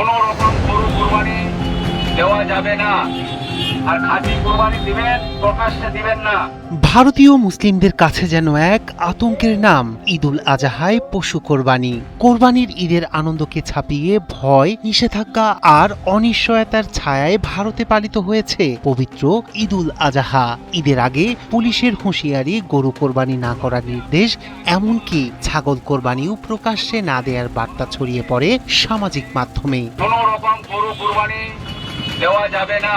কোনো রকম গরু কুরবানি দেওয়া যাবে না, আর খাঁটি কুরবানি দিবেন, প্রকাশ্যে দিবেন না। ভারতীয় মুসলিমদের কাছে যেন এক আতঙ্কের নাম ঈদুল আজহায় পশু কোরবানি। কোরবানির ঈদের আনন্দকে ছাপিয়ে ভয়, নিষেধাজ্ঞা আর অনিশ্চয়তার ছায়ায় ভারতে পালিত হয়েছে পবিত্র ঈদুল আজহা। ঈদের আগে পুলিশের হুঁশিয়ারি, গরু কোরবানি না করার নির্দেশ, এমনকি ছাগল কোরবানিও প্রকাশ্যে না দেওয়ার বার্তা ছড়িয়ে পড়ে সামাজিক মাধ্যমে। কোনো রকম গরু কুরবানি দেওয়া যাবে না,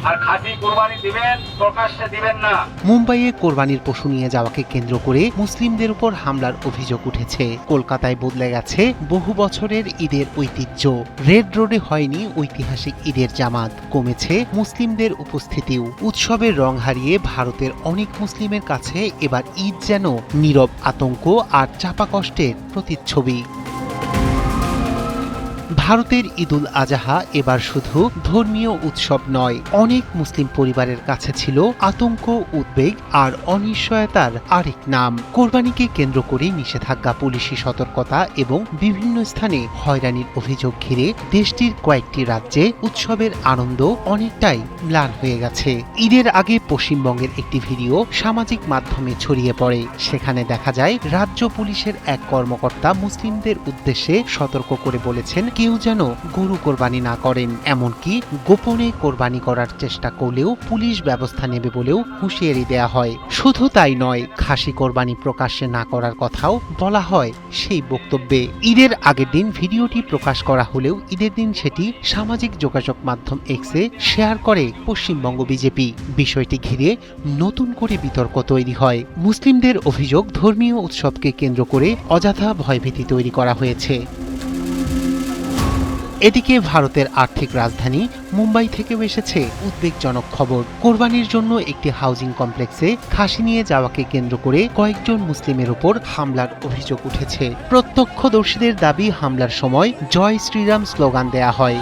আর খাঁটি কুরবানি দিবেন, প্রকাশ্যে দিবেন না। মুম্বাইয়ে কোরবানির পশু নিয়ে যাওয়াকে কেন্দ্র করে মুসলিমদের উপর হামলার অভিযোগ উঠেছে। কলকাতায় বদলে গেছে বহু বছরের ঈদের ঐতিহ্য। রেড রোডে হয়নি ঐতিহাসিক ঈদের জামাত, কমেছে মুসলিমদের উপস্থিতিও। উৎসবের রং হারিয়ে ভারতের অনেক মুসলিমের কাছে এবার ঈদ যেন নীরব আতঙ্ক আর চাপা কষ্টের প্রতিচ্ছবি। ভারতের ঈদুল আজহা এবার শুধু ধর্মীয় উৎসব নয়, অনেক মুসলিম পরিবারের কাছে ছিল আতঙ্ক, উদ্বেগ আর অনিশ্চয়তার আরেক নাম। কোরবানিকে কেন্দ্র করে নিষেধাজ্ঞা, পুলিশি সতর্কতা এবং বিভিন্ন স্থানে হয়রানির অভিযোগ ঘিরে দেশটির কয়েকটি রাজ্যে উৎসবের আনন্দ অনেকটাই ম্লান হয়ে গেছে। ঈদের আগে পশ্চিমবঙ্গের একটি ভিডিও সামাজিক মাধ্যমে ছড়িয়ে পড়ে। সেখানে দেখা যায় রাজ্য পুলিশের এক কর্মকর্তা মুসলিমদের উদ্দেশ্যে সতর্ক করে বলেছেন, কেউ যেন গরু কোরবানি না করেন, এমনকি গোপনে কোরবানি করার চেষ্টা করলেও পুলিশ ব্যবস্থা নেবে বলেও হুঁশিয়ারি দেয়া হয়। শুধু তাই নয়, খাসি কোরবানি প্রকাশ্যে না করার কথাও বলা হয় সেই বক্তব্যে। ঈদের আগের দিন ভিডিওটি প্রকাশ করা হলেও ঈদের দিন সেটি সামাজিক যোগাযোগ মাধ্যম এক্সে শেয়ার করে পশ্চিমবঙ্গ বিজেপি। বিষয়টি ঘিরে নতুন করে বিতর্ক তৈরি হয়। মুসলিমদের অভিযোগ, ধর্মীয় উৎসবকে কেন্দ্র করে অযথা ভয়ভীতি তৈরি করা হয়েছে। এদিকে ভারতের আর্থিক রাজধানী মুম্বাই থেকেও এসেছে উদ্বেগজনক খবর। কোরবানির জন্য একটি হাউজিং কমপ্লেক্সে খাসি নিয়ে যাওয়াকে কেন্দ্র করে কয়েকজন মুসলিমের উপর হামলার অভিযোগ উঠেছে। প্রত্যক্ষদর্শীদের দাবি, হামলার সময় জয় শ্রীরাম স্লোগান দেয়া হয়।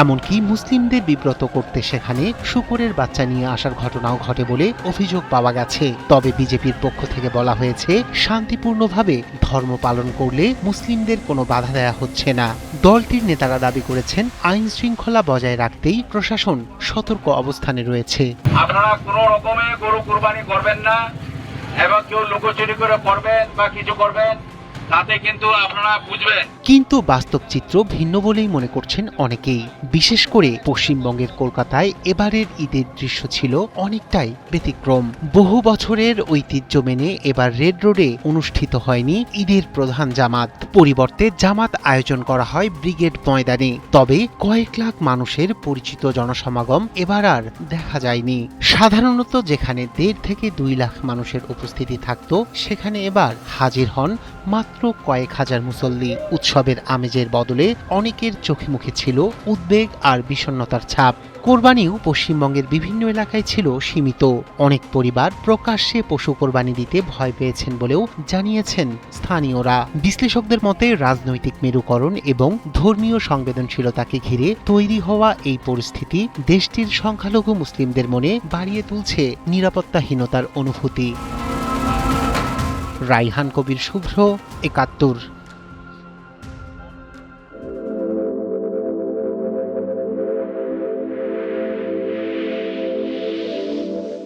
এমনকি মুসলিমদের বিব্রত করতে সেখানে শূকরের বাচ্চা নিয়ে আসার ঘটনাও ঘটে বলে অভিযোগ পাওয়া গেছে। তবে বিজেপির পক্ষ থেকে বলা হয়েছে, শান্তিপূর্ণভাবে ধর্ম পালন করলে মুসলিমদের কোনো বাধা দেয়া হচ্ছে না। দলটির নেতারা দাবি করেছেন, আইন শৃঙ্খলা বজায় রাখতেই প্রশাসন সতর্ক অবস্থানে রয়েছে। আপনারা কোনো রকমে গরু কুরবানি করবেন না, এবং কেউ লুকোচুরি করে করবেন বা কিছু করবেন, তাতে কিন্তু আপনারা বুঝবেন। কিন্তু বাস্তব চিত্র ভিন্ন বলেই মনে করছেন অনেকেই। বিশেষ করে পশ্চিমবঙ্গের কলকাতায় এবারের ঈদের দৃশ্য ছিল অনেকটাই ব্যতিক্রম। বহু বছরের ঐতিহ্য মেনে এবার রেড রোডে অনুষ্ঠিত হয়নি ঈদের প্রধান জামাত। পরিবর্তে জামাত আয়োজন করা হয় ব্রিগেড ময়দানে। তবে কয়েক লাখ মানুষের পরিচিত জনসমাগম এবার আর দেখা যায়নি। সাধারণত যেখানে 1.5 থেকে 2 লাখ মানুষের উপস্থিতি থাকত, সেখানে এবার হাজির হন মাত্র কয়েক হাজার মুসল্লি। উৎসবের আমেজের বদলে অনেকের চোখে মুখে ছিল উদ্বেগ আর বিষণ্ণতার ছাপ। কোরবানিও পশ্চিমবঙ্গের বিভিন্ন এলাকায় ছিল সীমিত। অনেক পরিবার প্রকাশ্যে পশু কোরবানি দিতে ভয় পেয়েছেন বলেও জানিয়েছেন স্থানীয়রা। বিশ্লেষকদের মতে, রাজনৈতিক মেরুকরণ এবং ধর্মীয় সংবেদনশীলতাকে ঘিরে তৈরি হওয়া এই পরিস্থিতি দেশটির সংখ্যালঘু মুসলিমদের মনে বাড়িয়ে তুলছে নিরাপত্তাহীনতার অনুভূতি। রাইহান কবির শুভ্র, ৭১।